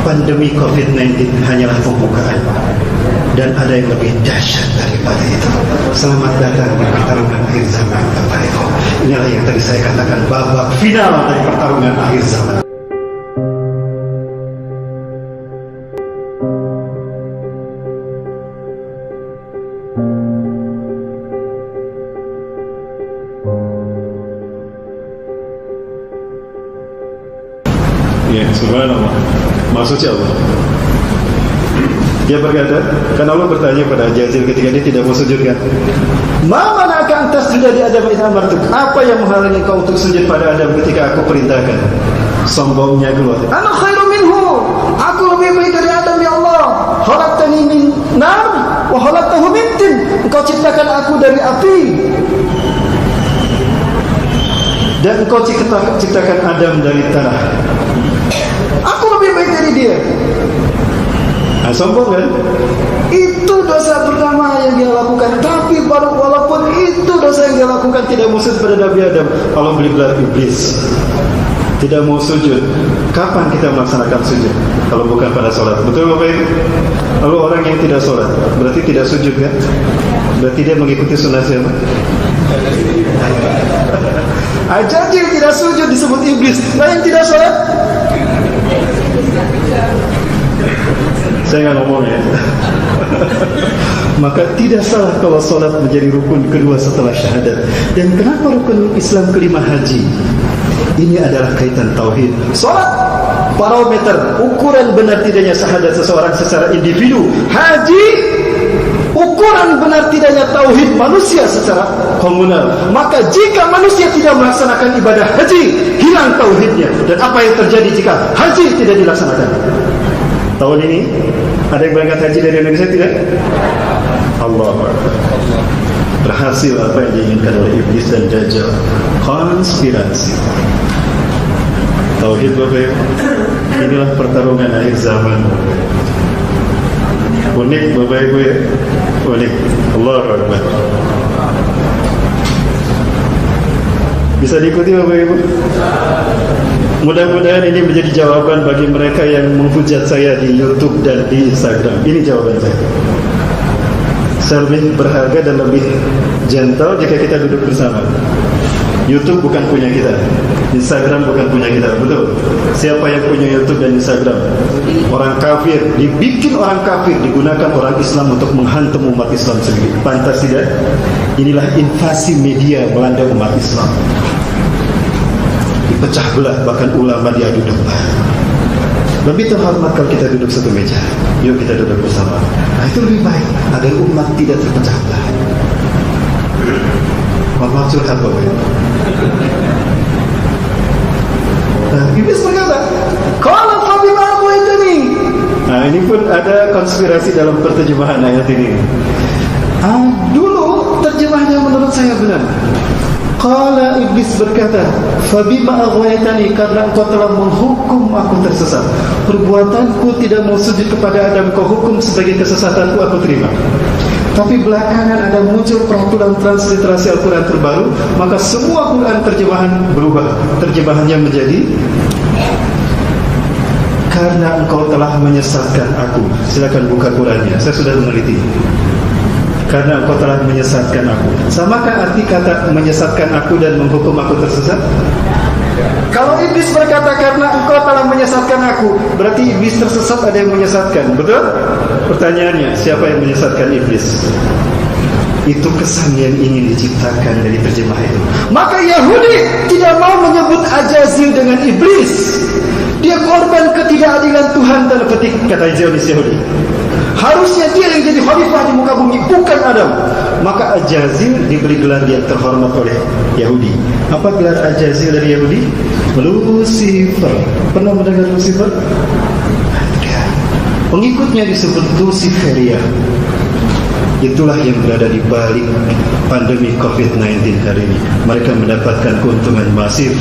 pandemi COVID-19 hanyalah pembukaan, dan ada yang lebih dahsyat daripada itu. Selamat datang di pertarungan akhir zaman, Bapak Ibu. Inilah yang tadi saya katakan, babak final dari pertarungan akhir zaman. Ya, subhanallah. Maksudnya Allah. Dia berkata, kan Allah bertanya pada Jazil ketika dia tidak mau sujud kan, ma mana'aka an tasjuda li Adam idh amartuk? Apa yang menghalangi kau untuk sujud pada Adam ketika aku perintahkan? Sombongnya keluar. Ana khairu minhu. Aku lebih baik dari Adam, ya Allah. Khalaqtani min nar wa khalaqtahu min tin. Engkau ciptakan aku dari api, dan engkau ciptakan Adam dari tanah. Aku lebih baik dari dia. Nah, sombong kan? Itu dosa pertama yang dia lakukan. Tapi walaupun itu dosa yang dia lakukan, tidak mau sujud pada Nabi Adam, Allah beri gelar iblis. Tidak mau sujud. Kapan kita melaksanakan sujud? Kalau bukan pada sholat. Betul Bapak Ibu? Lalu orang yang tidak sholat berarti tidak sujud kan? Berarti dia mengikuti sunnah siapa? Jadi yang tidak sujud disebut iblis. Nah, yang tidak sholat, saya nggak ngomong ya. Maka tidak salah kalau sholat menjadi rukun kedua setelah syahadat. Dan kenapa rukun Islam kelima haji? Ini adalah kaitan tauhid. Sholat parameter ukuran benar tidaknya syahadat seseorang secara individu. Haji ukuran benar tidaknya tauhid manusia secara komunal. Maka jika manusia tidak melaksanakan ibadah haji, hilang tauhidnya. Dan apa yang terjadi jika haji tidak dilaksanakan? Tahun ini ada yang berangkat haji dari Indonesia tidak? Allah berhasil apa yang diinginkan oleh iblis dan dajjal. Konspirasi. Tauhid Bapak Ibu. Inilah pertarungan akhir zaman. Unik Bapak Ibu ya. Unik. Allah Akbar. Bisa diikuti Bapak Ibu? Mudah-mudahan ini menjadi jawaban bagi mereka yang menghujat saya di YouTube dan di Instagram. Ini jawaban saya. Saya lebih berharga dan lebih gentle jika kita duduk bersama. YouTube bukan punya kita, Instagram bukan punya kita, betul? Siapa yang punya YouTube dan Instagram? Orang kafir, dibikin orang kafir, digunakan orang Islam untuk menghantam umat Islam sendiri. Pantas tidak? Inilah invasi media melanda umat Islam. Dipecah belah, bahkan ulama diadu domba. Lebih terhormat kalau kita duduk satu meja. Yuk kita duduk bersama. Nah, itu lebih baik agar umat tidak terpecah belah. Maaf curhat Bapak Ibu. Nah, iblis berkata, "Qala fa bima aghwaytani." Nah, ini pun ada konspirasi dalam terjemahan ayat ini. Dulu terjemahnya menurut saya benar. Qala, iblis berkata, "Fa bima aghwaytani," karena engkau telah menghukum aku tersesat. Perbuatanku tidak mau sujud kepada Adam, kau hukum sebagai kesesatanku, aku terima. Tapi belakangan ada muncul peraturan transliterasi Al-Quran terbaru, maka semua Quran terjemahan berubah. Terjemahannya menjadi, karena engkau telah menyesatkan aku. Silakan buka Qurannya, saya sudah meneliti. Karena engkau telah menyesatkan aku. Samakah arti kata menyesatkan aku dan menghukum aku tersesat? Kalau iblis berkata karena engkau telah menyesatkan aku, berarti iblis tersesat, ada yang menyesatkan, betul? Pertanyaannya, siapa yang menyesatkan iblis? Itu kesan yang ingin diciptakan dari terjemah itu. Maka Yahudi tidak mau menyebut Ajazil dengan iblis. Dia korban ketidakadilan Tuhan, tanda petik, kata Zionis Yahudi. Harusnya dia yang jadi khalifah di muka bumi, bukan Adam. Maka Ajazil diberi gelar yang terhormat oleh Yahudi. Apa gelar Ajazil dari Yahudi? Lucifer. Pernah mendengar Lucifer? Pengikutnya disebut Luciferia. Itulah yang berada di balik pandemi COVID-19 hari ini. Mereka mendapatkan keuntungan masif.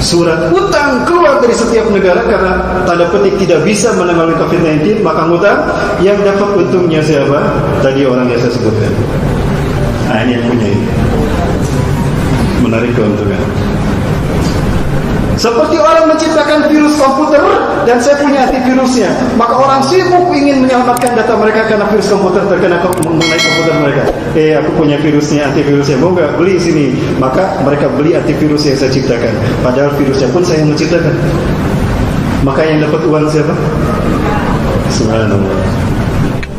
Surat utang keluar dari setiap negara karena tanda petik tidak bisa menangani COVID-19, maka utang. Yang dapat untungnya siapa? Tadi orang yang saya sebutkan. Nah, ini yang punya ini. Menarik keuntungan. Seperti orang menciptakan virus komputer dan saya punya antivirusnya, maka orang sibuk ingin menyelamatkan data mereka karena virus komputer terkena mengenai komputer mereka. Aku punya virusnya, antivirusnya, mau nggak beli sini? Maka mereka beli antivirus yang saya ciptakan, padahal virusnya pun saya yang menciptakan. Maka yang dapat uang siapa? Subhanallah.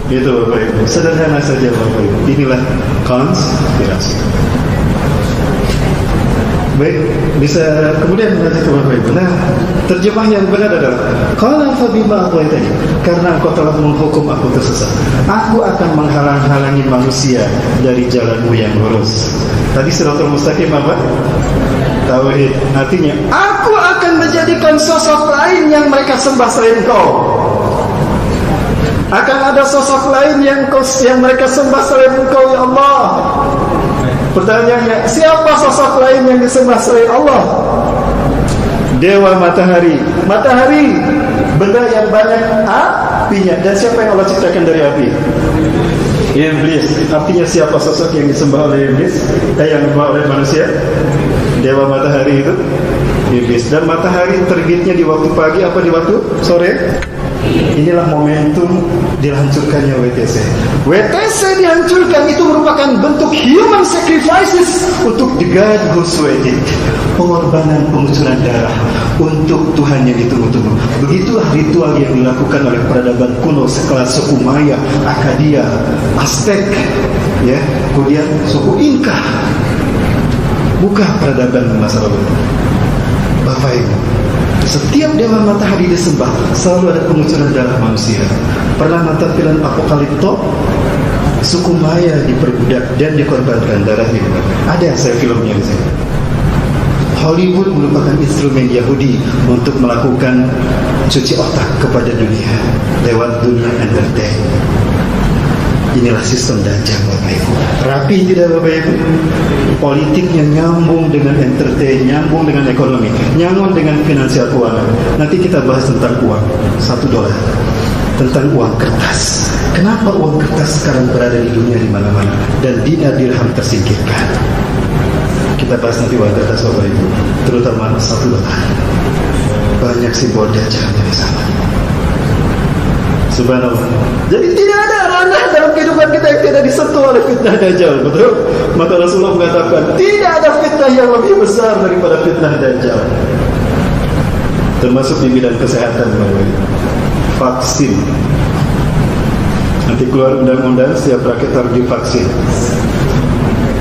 Itu Bapak Ibu, sederhana saja Bapak Ibu. Inilah konspirasi. Baik, bisa kemudian lanjut ke Bapak Ibu. Nah, terjemah yang benar adalah qala fa bima aghwaytani, karena engkau telah menghukum aku tersesat, aku akan menghalang-halangi manusia dari jalanmu yang lurus. Tadi siratal mustaqim apa? Tauhid. Artinya, aku akan menjadikan sosok lain yang mereka sembah selain engkau. Akan ada sosok lain yang mereka sembah selain engkau, ya Allah. Pertanyaannya, siapa sosok lain yang disembah selain Allah? Dewa matahari. Matahari, benda yang banyak apinya. Dan siapa yang Allah ciptakan dari api? Iblis. Artinya siapa sosok yang disembah oleh iblis? Yang disembah oleh manusia? Dewa matahari itu iblis. Dan matahari terbitnya di waktu pagi apa di waktu sore? Inilah momentum dihancurkannya WTC. WTC dihancurkan itu merupakan bentuk human sacrifices untuk the God who's waiting. Pengorbanan pengucuran darah untuk Tuhan yang ditunggu-tunggu. Begitulah ritual yang dilakukan oleh peradaban kuno sekelas suku Maya, Akadia, Aztec, ya, kemudian suku Inka. Bukan peradaban masa lalu. Bapak Ibu, setiap dewa matahari disembah, selalu ada pengucuran darah manusia. Pernah nonton film Apokalipto? Suku Maya diperbudak dan dikorbankan darahnya. Ada saya filmnya di sini. Hollywood merupakan instrumen Yahudi untuk melakukan cuci otak kepada dunia lewat dunia entertain. Inilah sistem Dajjal Bapak Ibu. Rapi tidak Bapak Ibu? Politiknya nyambung dengan entertain, nyambung dengan ekonomi, nyambung dengan finansial keuangan. Nanti kita bahas tentang uang $1, tentang uang kertas. Kenapa uang kertas sekarang berada di dunia di mana-mana dan dinar dirham tersingkirkan? Kita bahas nanti uang kertas Bapak Ibu, terutama $1. Banyak simbol Dajjal di sana. Subhanallah. Jadi tidak ada ranah dalam kehidupan kita yang tidak disentuh oleh fitnah Dajjal, betul? Maka Rasulullah mengatakan tidak ada fitnah yang lebih besar daripada fitnah Dajjal. Termasuk di bidang kesehatan, vaksin. Nanti keluar undang-undang setiap rakyat harus divaksin.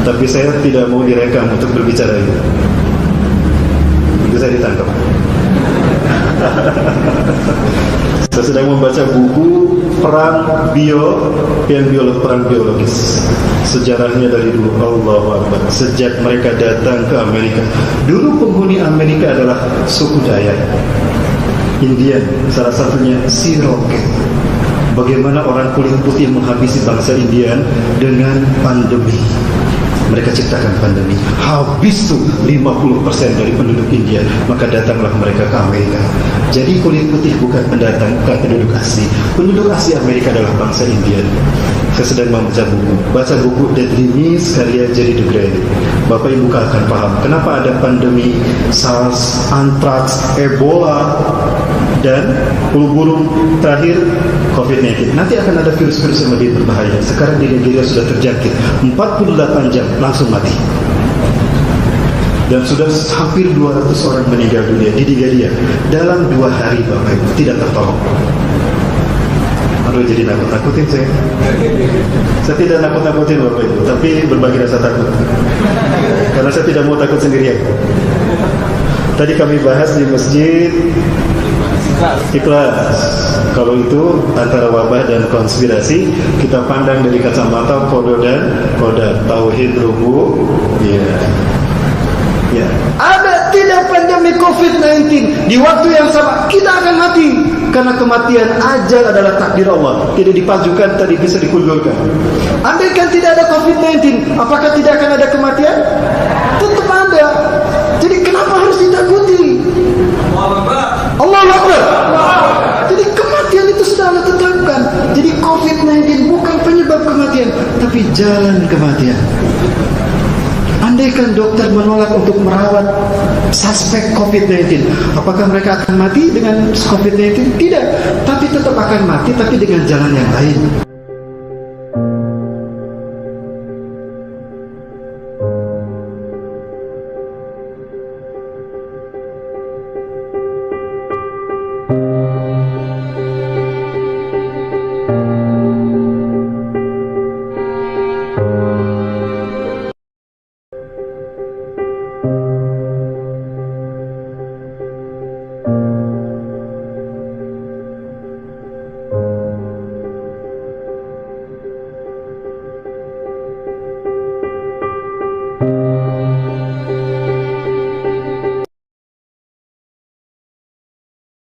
Tapi saya tidak mau direkam untuk berbicara itu. Itu saya ditangkap. Saya sedang membaca buku perang biologis. Sejarahnya dari dulu, Allahu Akbar. Sejak mereka datang ke Amerika. Dulu penghuni Amerika adalah suku Dayak, Indian, salah satunya Cherokee. Bagaimana orang kulit putih menghabisi bangsa Indian dengan pandemi. Mereka ciptakan pandemi. Habis tuh 50% dari penduduk India. Maka datanglah mereka ke Amerika. Jadi kulit putih bukan pendatang, bukan penduduk asli. Penduduk asli Amerika adalah bangsa Indian. Saya sedang membaca buku. Baca buku Deadly Miss karya Jerry DeGrande. Bapak Ibu akan paham kenapa ada pandemi SARS, Anthrax, Ebola, dan flu burung terakhir COVID-19. Nanti akan ada virus-virus yang lebih berbahaya. Sekarang di Nigeria sudah terjangkit 48 jam langsung mati. Dan sudah hampir 200 orang meninggal dunia di Nigeria dalam 2 hari Bapak Ibu, tidak tertolong. Aduh, jadi nakut-nakutin saya. Saya tidak nakut-nakutin Bapak Ibu, tapi berbagi rasa takut. Karena saya tidak mau takut sendirian. Tadi kami bahas di masjid ikhlas. Kalau itu antara wabah dan konspirasi, kita pandang dari kacamata qada dan qadar, tauhid rububiyah. Ya. Ada tidak pandemi COVID-19 di waktu yang sama kita akan mati karena kematian ajal adalah takdir Allah, tidak dipajukan, tadi bisa dikundurkan. Andaikan tidak ada COVID-19, apakah tidak akan ada kematian? Tetap ada. Jadi kenapa harus ditakuti? Allahu Akbar. Jadi kematian itu sudah Allah tetapkan. Jadi COVID-19 bukan penyebab kematian, tapi jalan kematian. Andai andaikan dokter menolak untuk merawat suspek COVID-19, apakah mereka akan mati dengan COVID-19? Tidak, tapi tetap akan mati, tapi dengan jalan yang lain.